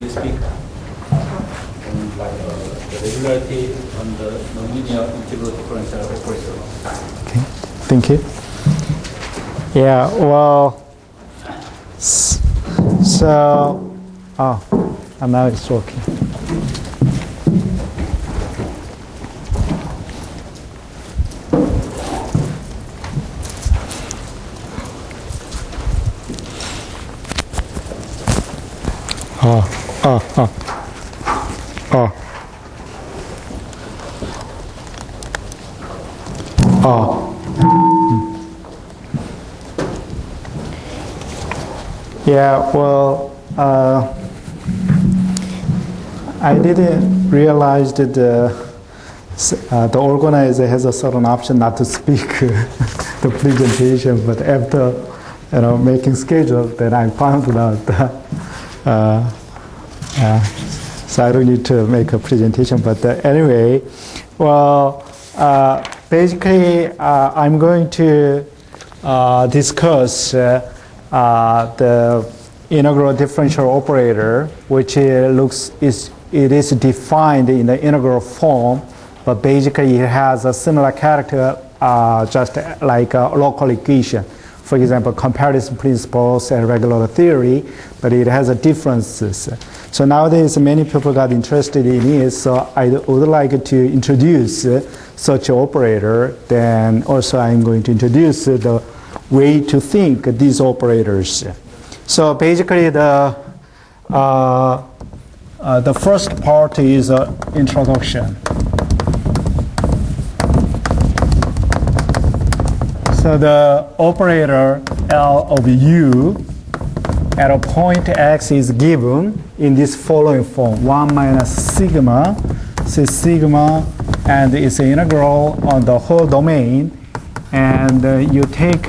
You speak on the regularity on the nonlinear integro-differential operator. Okay, thank you. Yeah, well, so, and now it's working. Yeah, well, I didn't realize that the organizer has a certain option not to speak the presentation, but after making schedule, then I found out that so I don't need to make a presentation. But anyway, well, basically, I'm going to discuss the integro-differential operator, which is defined in the integral form, but basically it has a similar character, just like a local equation. For example, comparison principles and regular theory, but it has differences. So nowadays, many people got interested in it. So I would like to introduce such an operator. Then also, I'm going to introduce the way to think these operators. So basically, the first part is introduction. So the operator L of U at a point x is given in this following form: 1 minus sigma, so sigma, and it's an integral on the whole domain. And you take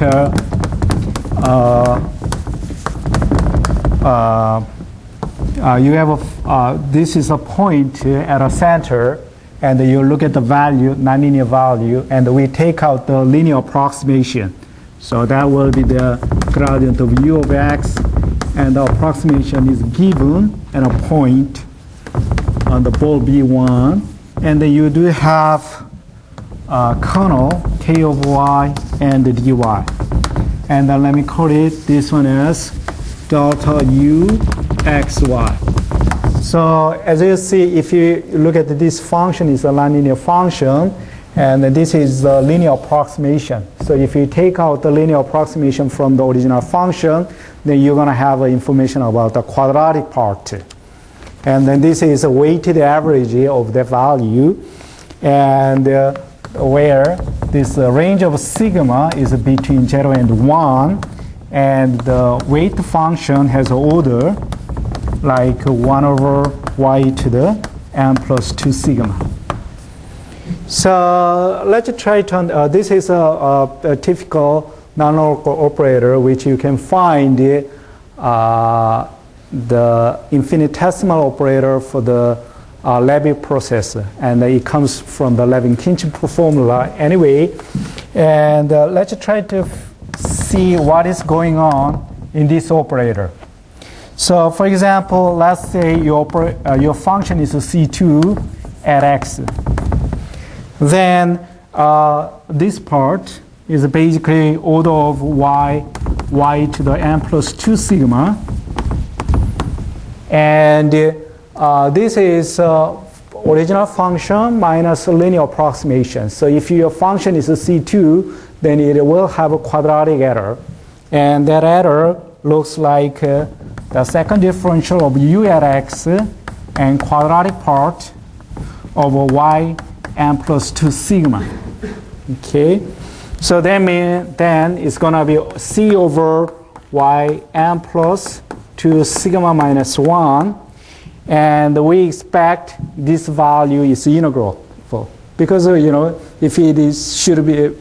this is a point at a center, and you look at the value, nonlinear value, and we take out the linear approximation. So that will be the gradient of u of x, and the approximation is given at a point on the ball B1, and then you do have kernel k of y and dy, and let me call it this one as delta u xy. So as you see, if you look at this function, it's a nonlinear function, and this is the linear approximation. So if you take out the linear approximation from the original function, then you're going to have information about the quadratic part. And then this is a weighted average of the value, and where this range of sigma is between 0 and 1, and the weight function has an order like 1 over y to the n plus 2 sigma. So let's try to, this is a typical non-local operator which you can find the infinitesimal operator for the Levy process, and it comes from the Levin-Kinchip formula anyway. And let's try to see what is going on in this operator. So for example, let's say your function is a C2 at x. Then this part is basically order of y to the n plus 2 sigma. And this is original function minus linear approximation. So if your function is a C2, then it will have a quadratic error. And that error looks like the second differential of u at x and quadratic part of y n plus 2 sigma. Okay, so that means then it's going to be c over y n plus 2 sigma minus 1, and we expect this value is integral, because if it is should be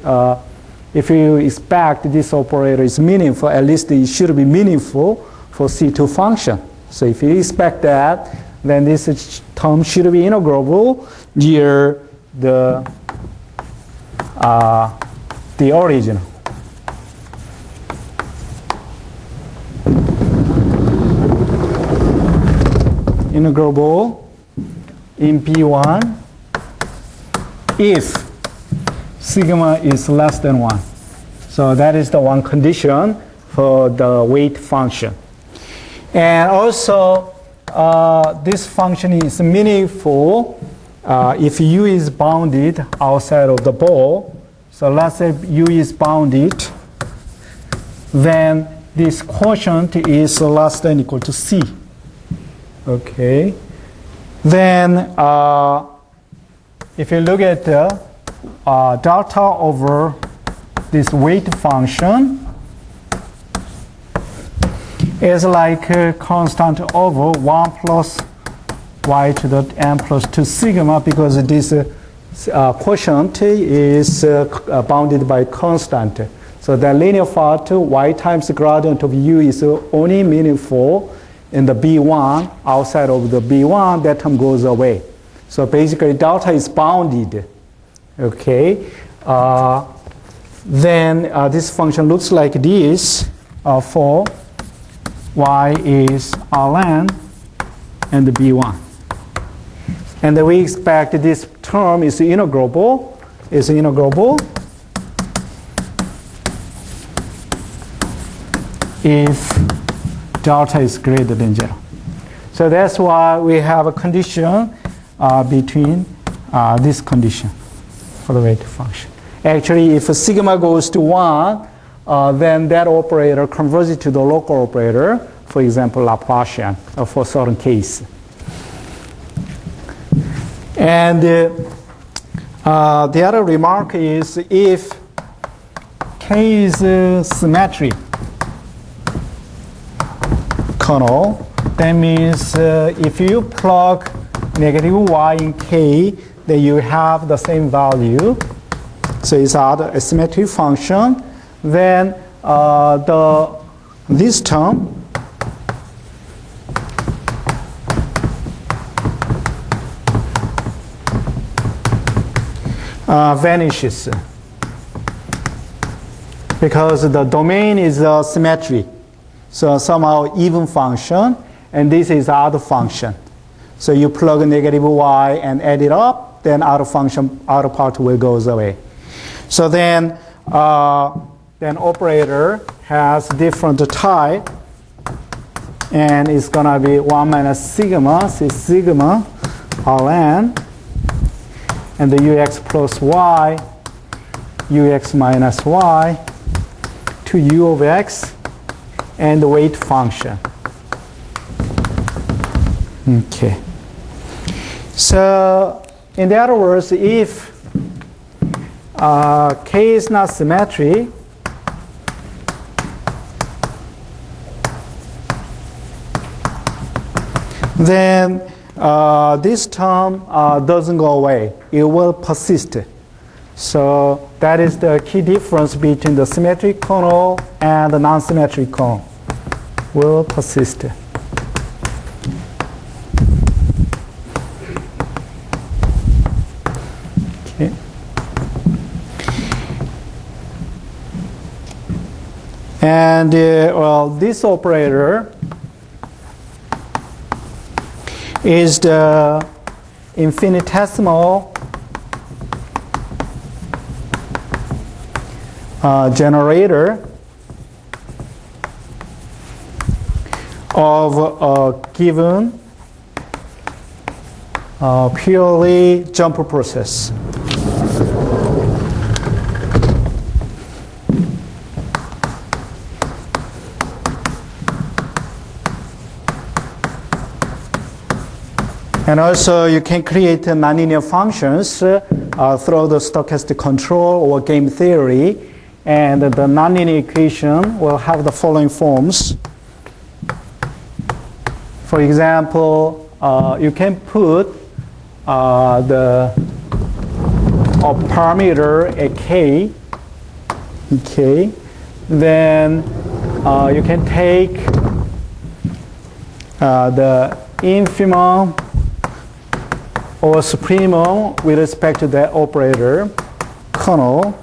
if you expect this operator is meaningful, at least it should be meaningful for C2 function. So if you expect that, then this term should be integrable near the original. integrable in B1 if sigma is less than 1. So that is the one condition for the weight function. And also, this function is meaningful if u is bounded outside of the ball. So let's say u is bounded, then this quotient is less than or equal to c. Okay. Then if you look at the delta over this weight function is like a constant over 1 plus y to the n plus 2 sigma, because this quotient is bounded by constant. So the linear part y times the gradient of u is only meaningful in the B1. Outside of the B1, that term goes away. So basically delta is bounded. Okay. Then this function looks like this for y is Rn and the B1. And then we expect this term is integrable. Is integrable if delta is greater than 0. So that's why we have a condition between this condition for the weight function. Actually, if sigma goes to 1, then that operator converts it to the local operator, for example, Laplacian, for certain case. And the other remark is if K is symmetric kernel, that means if you plug negative y in K, then you have the same value. So it's a symmetric function. Then this term vanishes because the domain is symmetric. So somehow even function, and this is other function. So you plug negative y and add it up, then outer function, outer part will go away. So then operator has different type, and it's gonna be 1 minus sigma, so sigma Rn, and the ux plus y, ux minus y, to u of x, and the weight function. Okay. So in other words, if K is not symmetric, then this term doesn't go away. It will persist. So that is the key difference between the symmetric kernel and the non-symmetric kernel. Will persist. Okay. And well, this operator is the infinitesimal generator of a given purely jumper process. And also you can create nonlinear functions through the stochastic control or game theory. And the nonlinear equation will have the following forms. For example, you can put a parameter at k, okay. Then you can take the infimum or supremum with respect to that operator, kernel,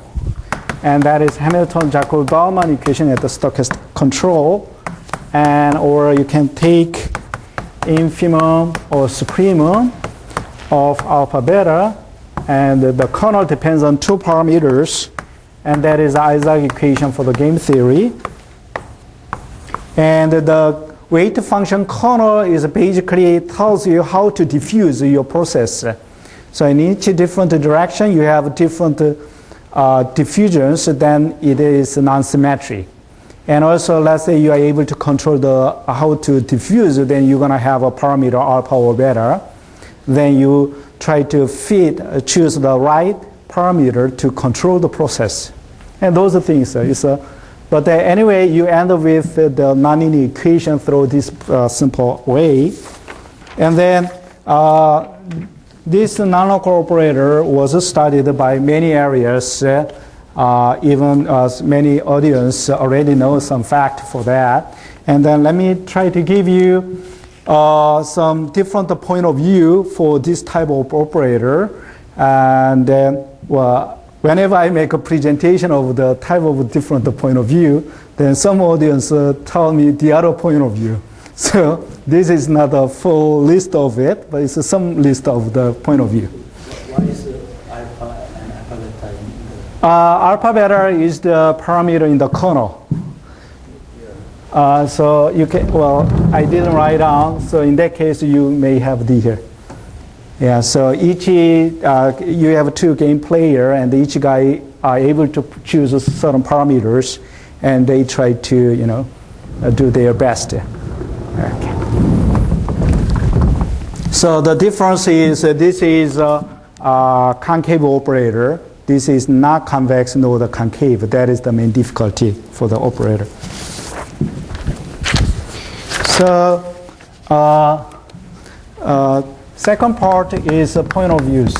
and that is Hamilton-Jacobi-Bellman equation at the stochastic control. And or you can take infimum or supremum of alpha beta, and the kernel depends on two parameters, and that is the Isaac equation for the game theory. And the weight function kernel is basically tells you how to diffuse your process. So in each different direction, you have different diffusions, then it is non-symmetric. And also, let's say you are able to control how to diffuse, then you're going to have a parameter alpha or beta. Then you try to choose the right parameter to control the process. And those are things. But anyway, you end up with the nonlinear equation through this simple way. And then this non-local operator was studied by many areas. Even many audience already know some fact for that. And then let me try to give you some different point of view for this type of operator. And well, whenever I make a presentation of the type of different point of view, then some audience tell me the other point of view. So this is not a full list of it, but it's some list of the point of view. What is alpha and alpha beta? Alpha beta is the parameter in the kernel. So you can, well, I didn't write down, so in that case you may have D here. Yeah, so each, you have two game player, and each guy are able to choose certain parameters, and they try to, do their best. Okay. So the difference is this is a concave operator. This is not convex nor the concave. That is the main difficulty for the operator. So second part is a point of views.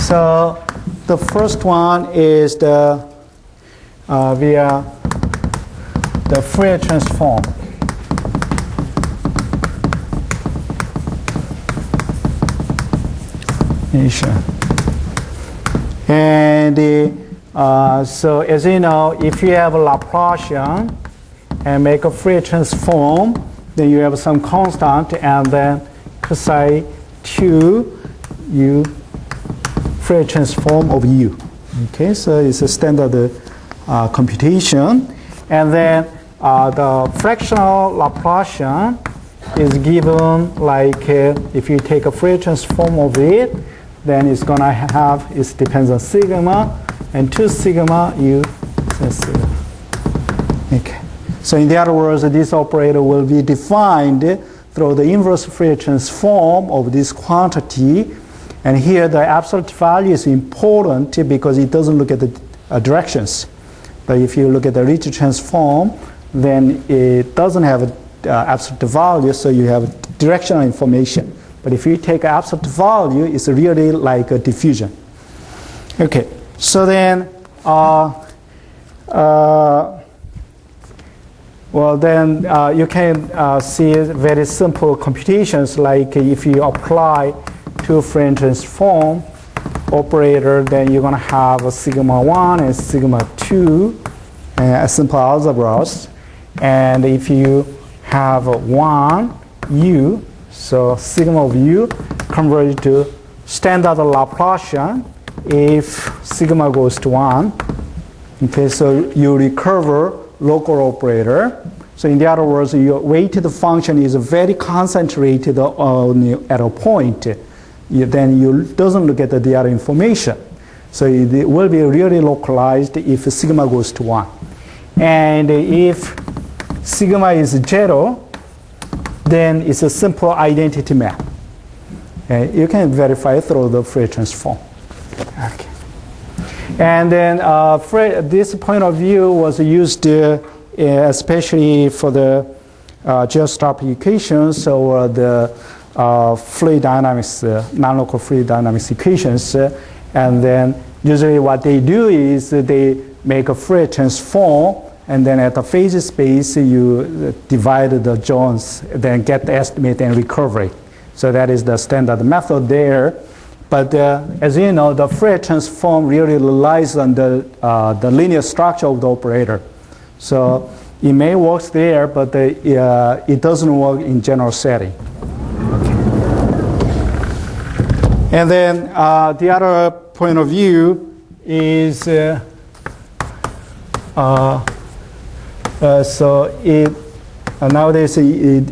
So the first one is the via the Fourier transform. And so as you know, if you have a Laplacian and make a Fourier transform, then you have some constant, and then cosine 2 u Fourier transform of u. Okay, so it's a standard computation. And then the fractional Laplacian is given like if you take a Fourier transform of it, then it's going to have, it depends on sigma, and 2 sigma u sigma. Okay. So in the other words, this operator will be defined through the inverse Fourier transform of this quantity. And here the absolute value is important because it doesn't look at the directions. But if you look at the Ricci transform, then it doesn't have an absolute value, so you have directional information. But if you take absolute value, it's really like a diffusion. Okay, so then, well then you can see very simple computations, like if you apply two Fourier transform operator, then you're going to have a sigma 1 and sigma 2 as simple algebras. And if you have 1 u, so sigma of u converted to standard Laplacian if sigma goes to 1. Okay, so you recover local operator. So in the other words, your weighted function is very concentrated at a point. Then you doesn't look at the other information. So it will be really localized if sigma goes to 1. And if sigma is 0, then it's a simple identity map. Okay? You can verify through the Fourier transform. Okay. And then this point of view was used especially for the geostrophic equations or the fluid dynamics, non-local fluid dynamics equations. And then usually what they do is they make a Fourier transform, and then at the phase space you divide the zones, then get the estimate and recovery. So that is the standard method there. But as you know, the Fourier transform really relies on the linear structure of the operator. So It may work there, but it doesn't work in general setting. Okay. And then the other point of view is so it nowadays it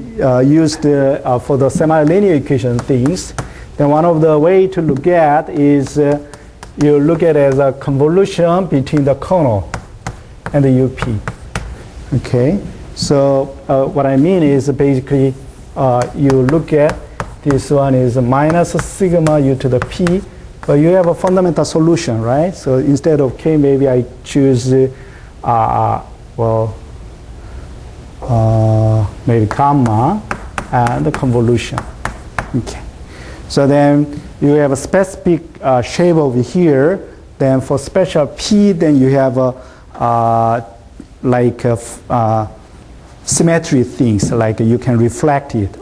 used for the semi-linear equation things. Then one of the way to look at is you look at it as a convolution between the kernel and the UP. Okay, so what I mean is basically you look at this one is minus sigma u to the p, but you have a fundamental solution, right? So instead of k, maybe I choose maybe gamma and the convolution. Okay. So then you have a specific shape over here. Then for special p, then you have symmetry things, like you can reflect it,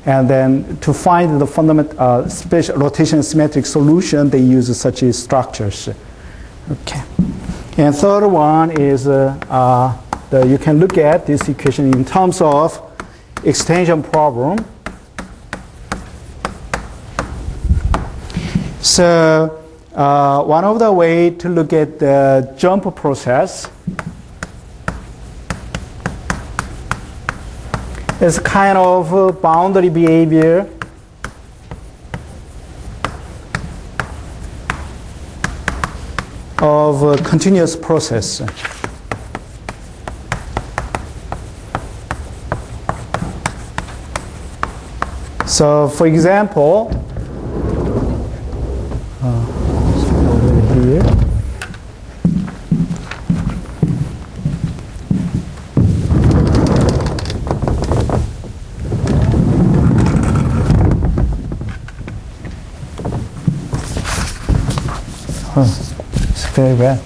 and then to find the fundamental special rotation symmetric solution, they use such structures. Okay. And third one is you can look at this equation in terms of extension problem. So one of the way to look at the jump process is kind of boundary behavior of a continuous process. So for example, over here. It's very bad.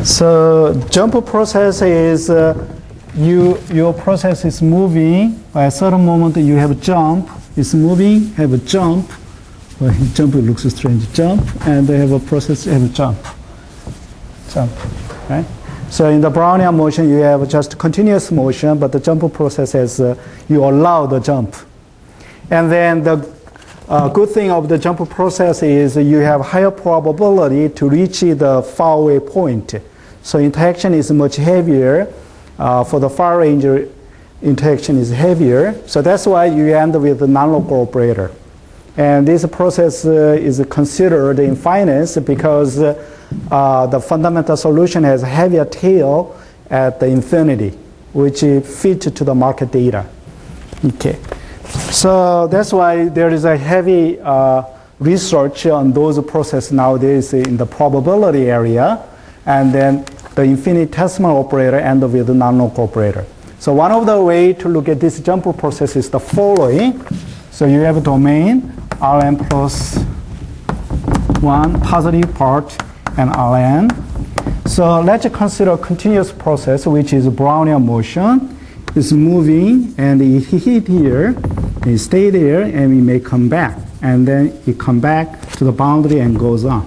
So jump process is your process is moving. By a certain moment you have a jump. It's moving, have a jump. Well, jump looks strange. Jump, and they have a process, have a jump. Jump, right? So in the Brownian motion, you have just continuous motion, but the jump process is you allow the jump. And then the good thing of the jump process is you have higher probability to reach the faraway point. So interaction is much heavier. For the far range, interaction is heavier. So that's why you end with the non-local operator. And this process is considered in finance because the fundamental solution has a heavier tail at the infinity, which fit to the market data. Okay. So that's why there is a heavy research on those processes nowadays in the probability area, and then the infinitesimal operator end with the non-local operator. So one of the way to look at this jump process is the following. So you have a domain Rn plus 1 positive part and Rn. So let's consider a continuous process, which is Brownian motion. It's moving and it hit here, it stay there, and it may come back, and then it come back to the boundary and goes on.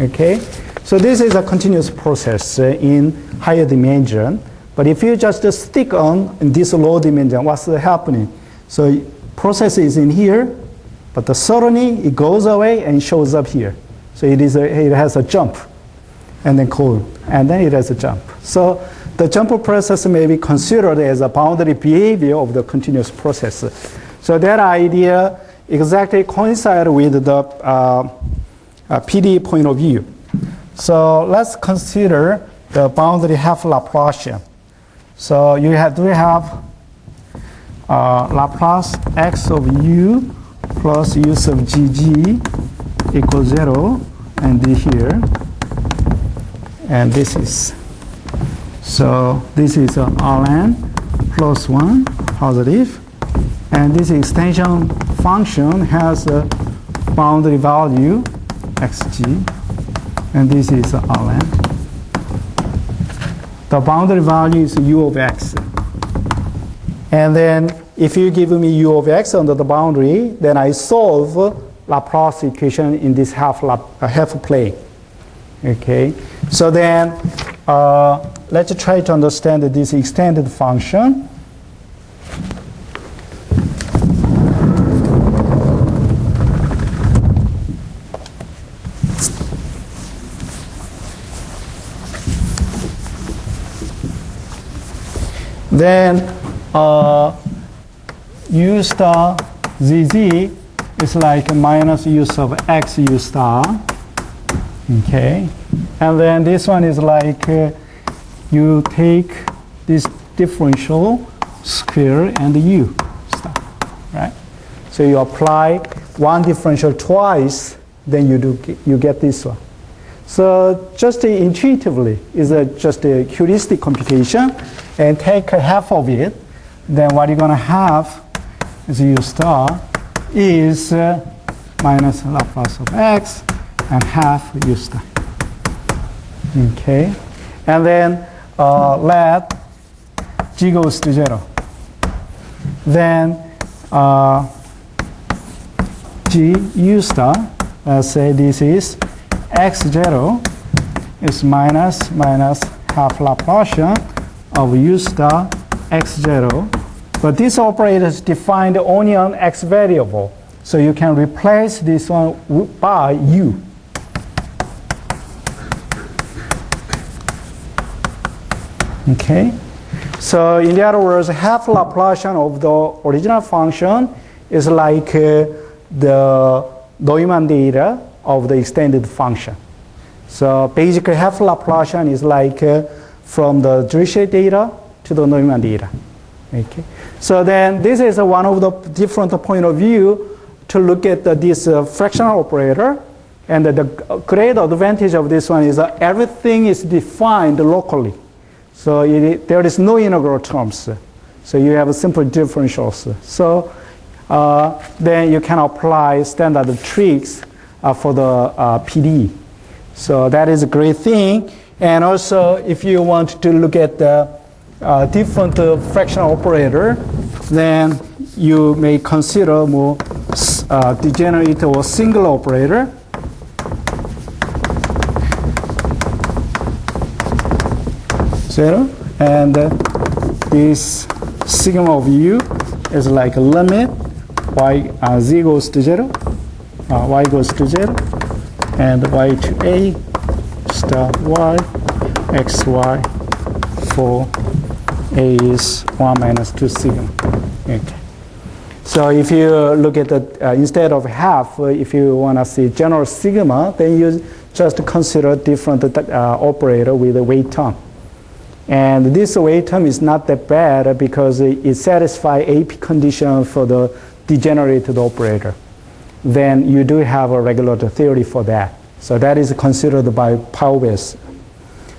Okay, so this is a continuous process in higher dimension. But if you just stick on in this low dimension, what's happening? So process is in here, but suddenly it goes away and shows up here. So it has a jump, and then cold, and then it has a jump. So the jump process may be considered as a boundary behavior of the continuous process. So that idea exactly coincides with the PDE point of view. So let's consider the boundary half Laplacian. So you do have Laplace x of u plus u sub gg equals 0, and here, and this is. So this is Rn plus 1 positive, and this extension function has a boundary value xg, and this is Rn. The boundary value is u of x. And then if you give me u of x under the boundary, then I solve Laplace equation in this half plane. Okay, so then let's try to understand this extended function. Then u star zz is like minus u sub x u star. Okay, and then this one is like you take this differential square and u star, right? So you apply one differential twice, then you get this one. So just intuitively is just a heuristic computation, and take half of it. Then what you're going to have is u star is minus Laplace of x and half u star. Okay, and then let g goes to 0. Then g u star, let's say this is x0 is minus half Laplacian of u star x0. But this operator is defined only on x variable. So you can replace this one by u. Okay? So in other words, half Laplacian of the original function is like the Neumann data of the extended function. So basically half Laplacian is like from the Dirichlet data to the Neumann data. Okay. So then this is one of the different point of view to look at this fractional operator. And the great advantage of this one is that everything is defined locally. So there is no integral terms. So you have simple differentials. So then you can apply standard tricks for the PDE. So that is a great thing. And also, if you want to look at the different fractional operator, then you may consider more degenerate or single operator. Zero. And this sigma of u is like a limit y z goes to 0, y goes to 0, and y to a star y, xy for a is 1 minus 2 sigma. Okay. So if you look at the, instead of half, if you want to see general sigma, then you just consider different operator with a weight term. And this weight term is not that bad because it satisfies AP condition for the degenerated operator. Then you do have a regular theory for that. So that is considered by Paubes.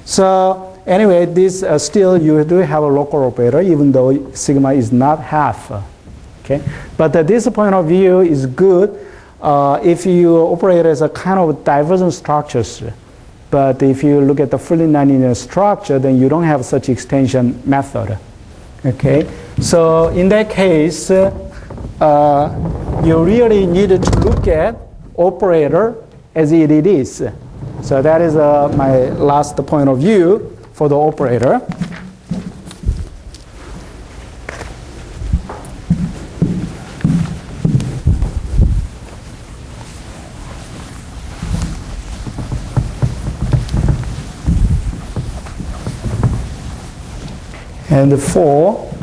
So anyway, this still you do have a local operator even though sigma is not half. Okay, but this point of view is good if you operate as a kind of divergent structures. But if you look at the fully nonlinear structure, then you don't have such extension method. Okay, so in that case, you really need to look at operator as it is. So that is my last point of view for the operator. And 4,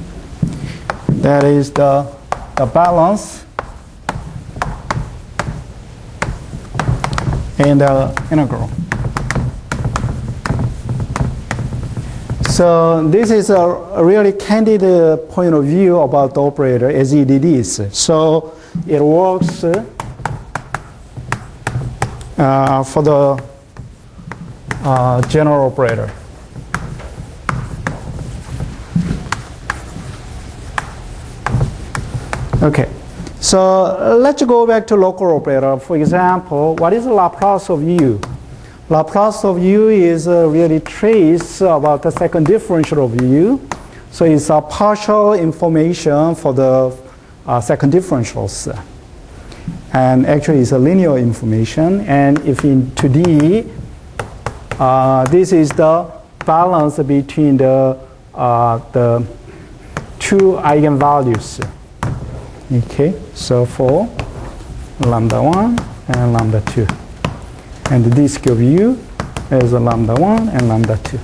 that is the balance and the integral. So this is a really candid point of view about the operator as it is. So it works for the general operator. Okay, so let's go back to local operator. For example, what is the Laplace of u? Laplace of u is really trace about the second differential of u. So it's a partial information for the second differentials. And actually it's a linear information. And if in 2D, this is the balance between the two eigenvalues. Okay, so for lambda 1 and lambda 2. And this gives you as a lambda 1 and lambda 2.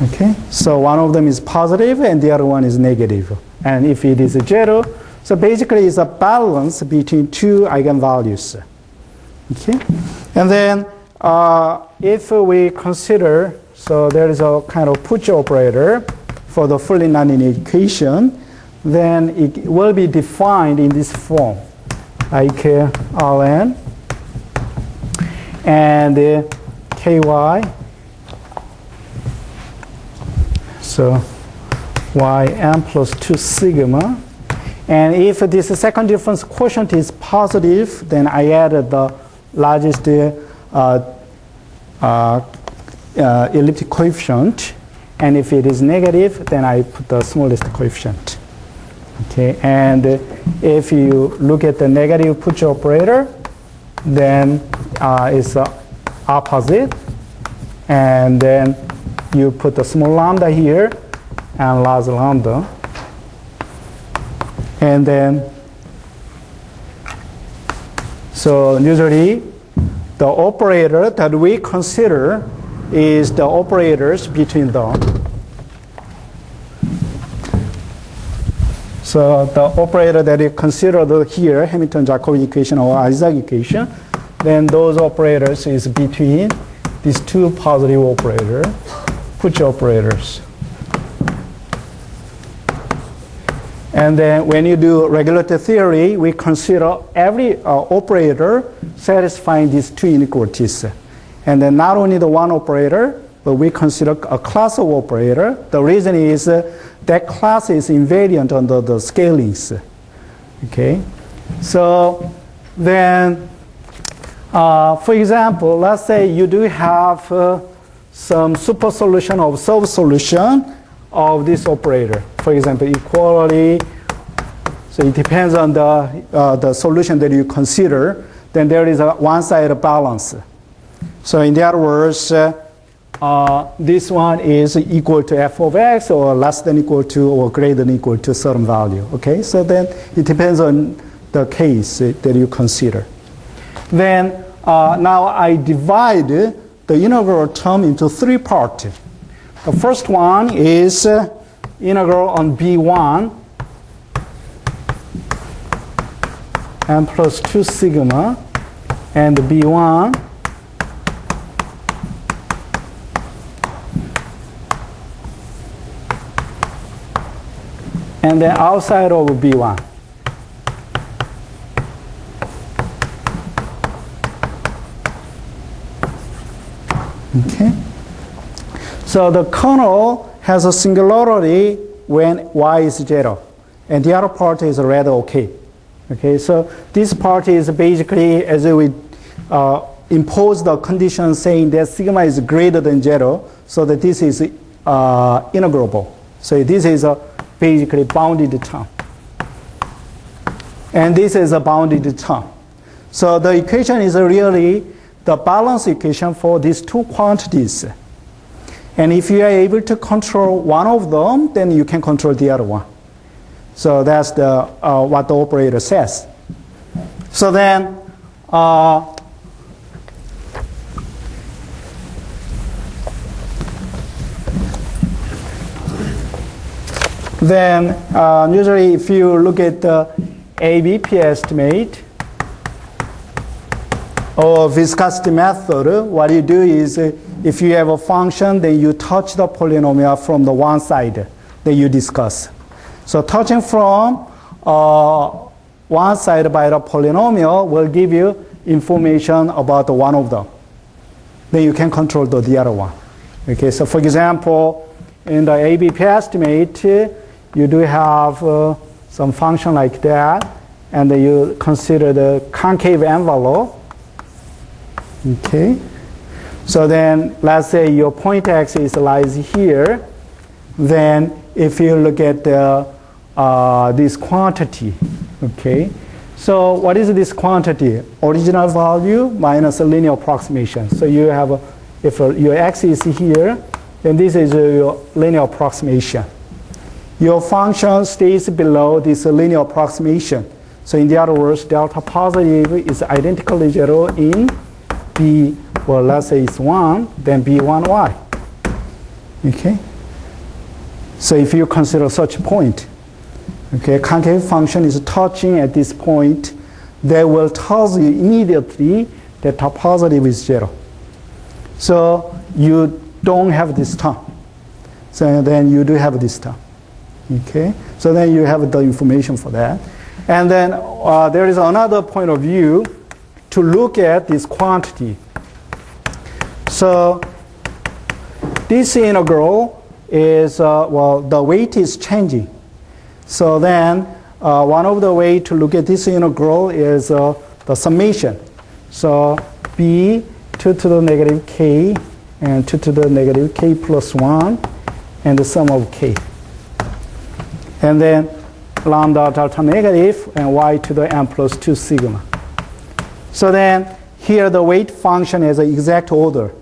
Okay, so one of them is positive and the other one is negative. And if it is a 0, so basically it's a balance between two eigenvalues. Okay, and then if we consider, so there is a kind of push operator for the fully nonlinear equation, then it will be defined in this form, like Rn and Ky. So Ym plus 2 sigma. And if this second difference quotient is positive, then I added the largest elliptic coefficient. And if it is negative, then I put the smallest coefficient. Okay, and if you look at the negative push operator, then it's opposite. And then you put the small lambda here and large lambda. And then, so usually the operator that we consider is the operators between them. So the operator that you consider here, Hamilton-Jacobi equation or Isaac equation, then those operators is between these two positive operators, push operators. And then when you do regularity theory, we consider every operator satisfying these two inequalities. And then not only the one operator, but we consider a class of operator. The reason is that class is invariant under the scalings. Okay, so then, for example, let's say you do have some super solution of sub solution of this operator. For example, equality. So it depends on the solution that you consider. Then there is a one-sided balance. So in other words, this one is equal to f of x or less than equal to or greater than equal to a certain value. Okay, so then it depends on the case that you consider. Then now I divide the integral term into three parts. The first one is integral on B1 m plus 2 sigma and B1 and then outside of B1. Okay. So the kernel has a singularity when y is 0, and the other part is rather okay. Okay, so this part is basically as we impose the condition saying that sigma is greater than 0, so that this is integrable. So this is a basically bounded term. And this is a bounded term. So the equation is really the balance equation for these two quantities. And if you are able to control one of them, then you can control the other one. So that's the what the operator says. So then, usually if you look at the ABP estimate or viscosity method, what you do is if you have a function, then you touch the polynomial from the one side that you discuss. So touching from one side by the polynomial will give you information about one of them. Then you can control the other one. Okay, so for example, in the ABP estimate, you do have some function like that, and then you consider the concave envelope. Okay, so then let's say your point axis lies here, then if you look at this quantity, okay? So what is this quantity? Original value minus a linear approximation. So you have, if your x is here, then this is your linear approximation. Your function stays below this linear approximation. So in the other words, delta positive is identically 0 in B, well, let's say it's 1, then B1y. Okay? So if you consider such a point, okay, concave function is touching at this point, that will tell you immediately that delta positive is 0. So you don't have this term. So then you do have this term. Okay? So then you have the information for that. And then there is another point of view to look at this quantity. So this integral is, well, the weight is changing. So then one of the way to look at this integral is the summation. So b 2 to the negative k and 2 to the negative k plus 1 and the sum of k. And then lambda delta negative and y to the n plus 2 sigma. So then here the weight function has an exact order.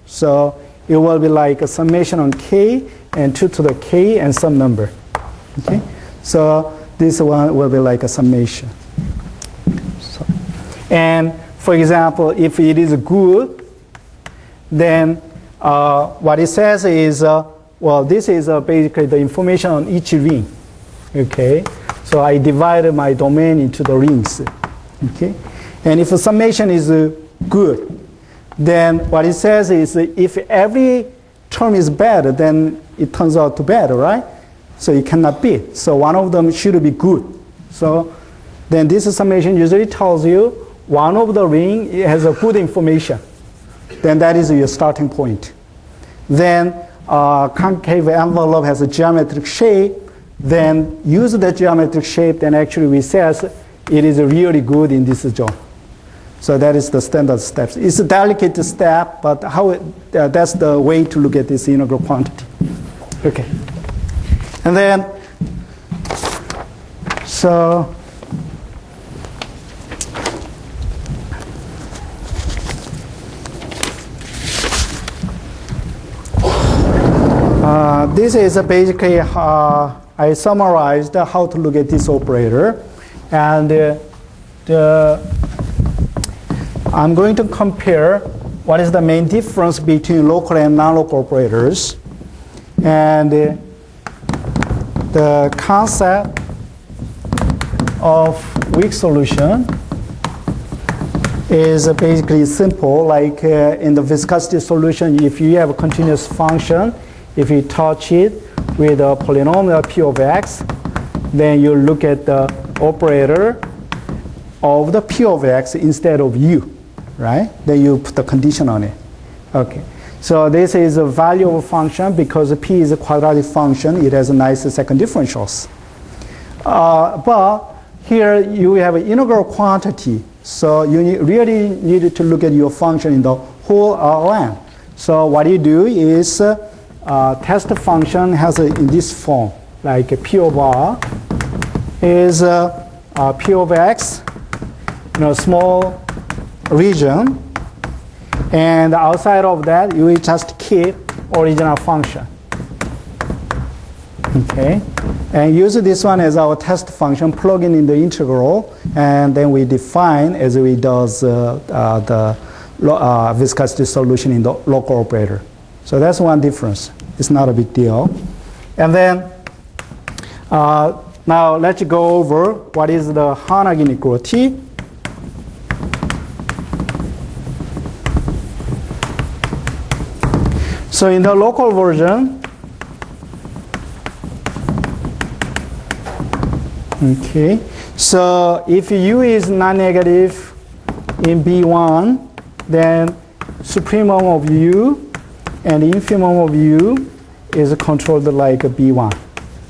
So it will be like a summation on k and 2 to the k and some number. Okay? So this one will be like a summation. So, and for example, if it is good, then what it says is, well, this is basically the information on each ring. Okay, so I divided my domain into the rings. Okay, and if a summation is good, then what it says is if every term is bad, then it turns out to bad, right? So it cannot be. So one of them should be good. So then this summation usually tells you one of the ring has a good information. Then that is your starting point. Then concave envelope has a geometric shape. Then use the geometric shape, then actually we says it is really good in this zone. So that is the standard steps. It's a delicate step, but that's the way to look at this integral quantity. Okay. And then, so, this is basically I summarized how to look at this operator, and I'm going to compare what is the main difference between local and non-local operators, and the concept of weak solution is basically simple, like in the viscosity solution, if you have a continuous function, if you touch it with a polynomial p of x, then you look at the operator of the p of x instead of u, right? Then you put the condition on it. Okay. So this is a value of a function because p is a quadratic function. It has a nice second differentials. But here you have an integral quantity. So you really need to look at your function in the whole length. So what you do is test function has in this form, like p of r is p of x in a small region, and outside of that you will just keep original function. Okay, and use this one as our test function, plug in the integral, and then we define as we does the viscosity solution in the local operator. So that's one difference. It's not a big deal. And then now let's go over what is the Harnack inequality. So in the local version, okay, so if u is non-negative in B1, then supremum of u and infimum of u is controlled like B1,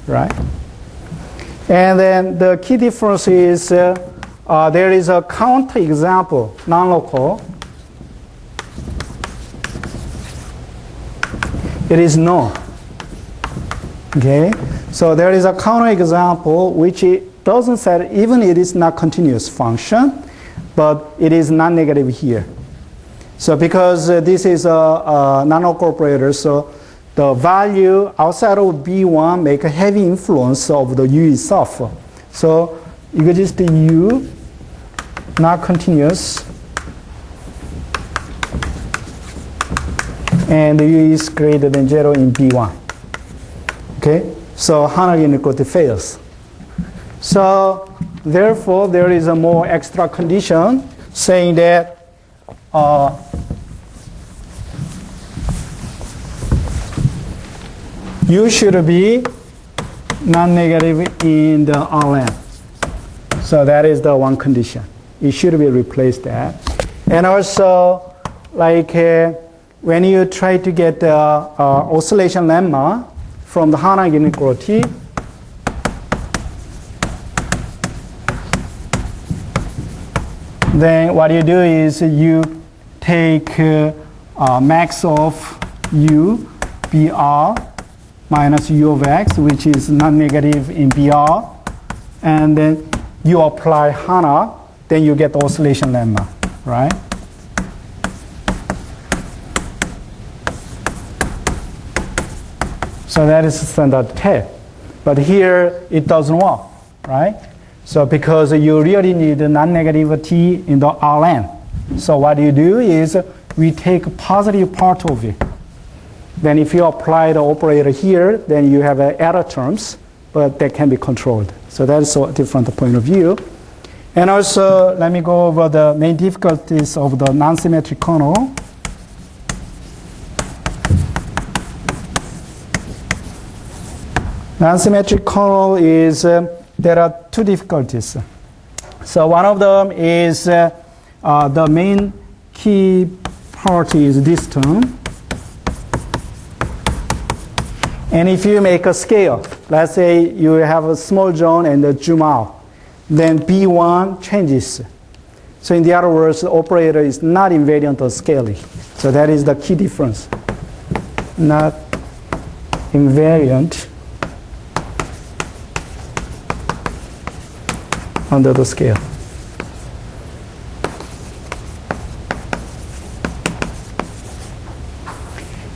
right? And then the key difference is there is a counter example, non-local. It is no. Okay, so there is a counterexample which it doesn't say even it is not continuous function, but it is non-negative here. So because this is a non-local operator, so the value outside of B1 make a heavy influence of the U itself. So you could just U not continuous, and U is greater than 0 in B1. Okay, so Harnack inequality fails. So therefore, there is a more extra condition saying that U should be non-negative in the Rn. So that is the one condition. It should be replaced that. And also, like when you try to get the oscillation lemma from the Harnack inequality, then what you do is you take max of U, BR, minus U of X, which is non-negative in BR, and then you apply Harnack, then you get the oscillation lemma, right? So that is standard test. But here it doesn't work, right? So because you really need non-negativity in the Rn. So what you do is we take positive part of it. Then if you apply the operator here, then you have error terms, but they can be controlled. So that's a different point of view. And also, let me go over the main difficulties of the non-symmetric kernel. Non-symmetric kernel is, there are two difficulties. So one of them is the main key part is this term. And if you make a scale, let's say you have a small zone and a zoom out, then B1 changes. So in the other words, the operator is not invariant of scaling. So that is the key difference. Not invariant under the scale.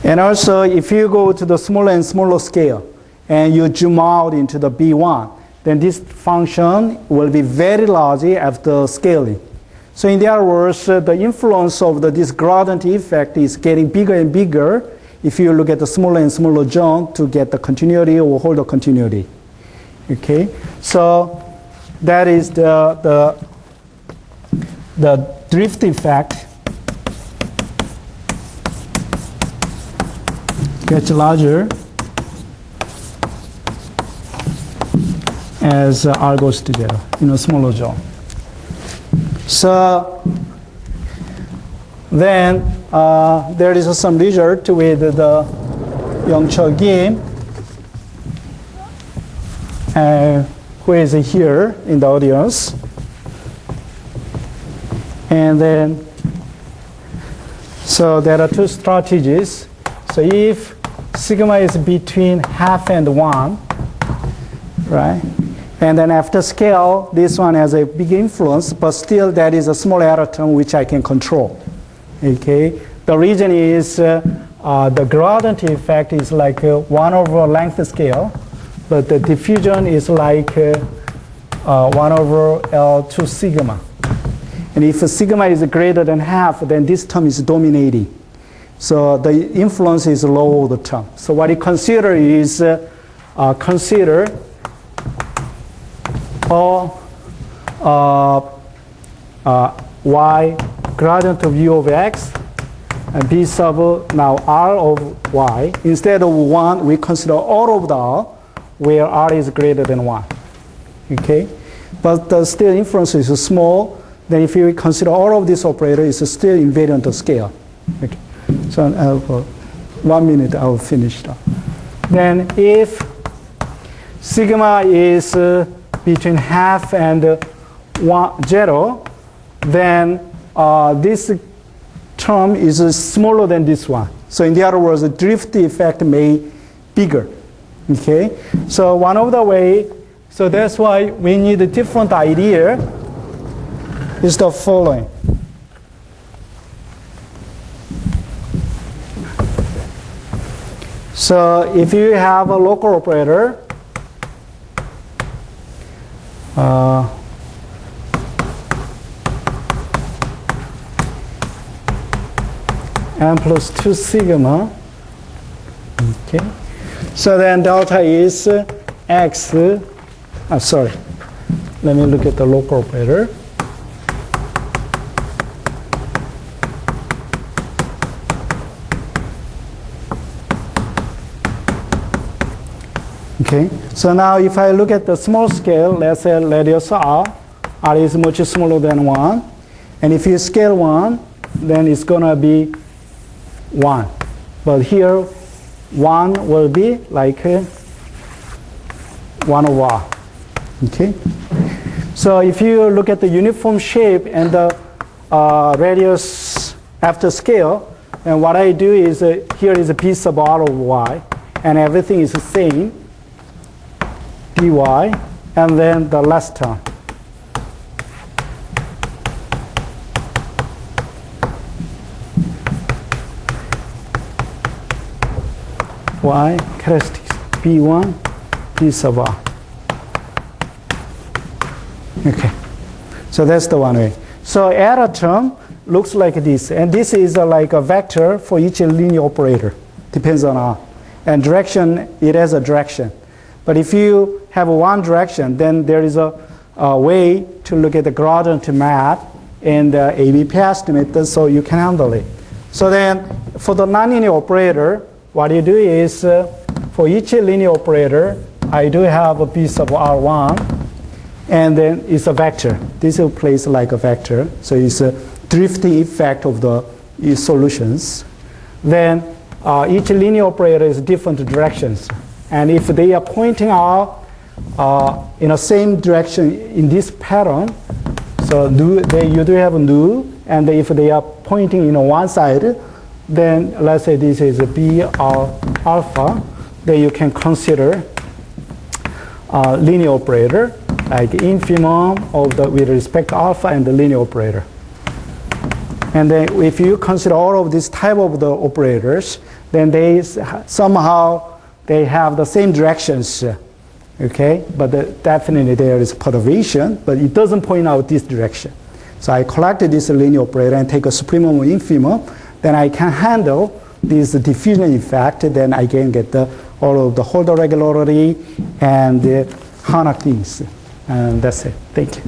And also, if you go to the smaller and smaller scale, and you zoom out into the B1, then this function will be very large after scaling. So in the other words, the influence of this gradient effect is getting bigger and bigger if you look at the smaller and smaller zone to get the continuity or hold the continuity. Okay, so that is the drift effect gets larger as R goes to 0 in a smaller zone. So then there is some result with the Young-Chul Kim, who is here in the audience. And then, so there are two strategies. So if sigma is between half and 1, right? And then after scale, this one has a big influence, but still that is a small error term which I can control. Okay? The reason is the gradient effect is like 1 over length scale, but the diffusion is like 1 over L2 sigma. And if sigma is greater than half, then this term is dominating. So the influence is low all the term. So what you consider is consider all y gradient of u of x and b sub now r of y. Instead of 1, we consider all of the r where r is greater than 1. Okay? But the still influence is small. Then if you consider all of this operator, it's still invariant of scale. Okay. So 1 minute, I will finish that. Then if sigma is between half and 0, then this term is smaller than this one. So in the other words, the drift effect may be bigger. Okay, so one of the way, so that's why we need a different idea is the following. So if you have a local operator, n plus 2 sigma, okay, so then delta is x, sorry, let me look at the local operator. Okay, so now if I look at the small scale, let's say radius r is much smaller than 1. And if you scale 1, then it's going to be 1. But here, 1 will be like 1 over r. Okay? So if you look at the uniform shape and the radius after scale, and what I do is here is a p sub r over y, and everything is the same. dy, and then the last term. Y characteristics b1 p sub r. Okay, so that's the one way. So error term looks like this, and this is like a vector for each linear operator, depends on r. And direction, it has a direction. But if you have one direction, then there is a way to look at the gradient map in the ABP estimate, so you can handle it. So then for the nonlinear operator, what you do is for each linear operator, I do have a b sub r1, and then it's a vector. This is placed like a vector, so it's a drifting effect of the solutions. Then each linear operator is different directions. And if they are pointing out in the same direction in this pattern, so you do have a nu, and if they are pointing in one side, then let's say this is a b r alpha, then you can consider linear operator like infimum of the with respect to alpha and the linear operator. And then if you consider all of these type of the operators, then they somehow they have the same directions, okay? But definitely there is perturbation, but it doesn't point out this direction. So I collected this linear operator and take a supremum or infimum, then I can handle this diffusion effect, then I can get all of the Holder regularity and the Harnack things. And that's it. Thank you.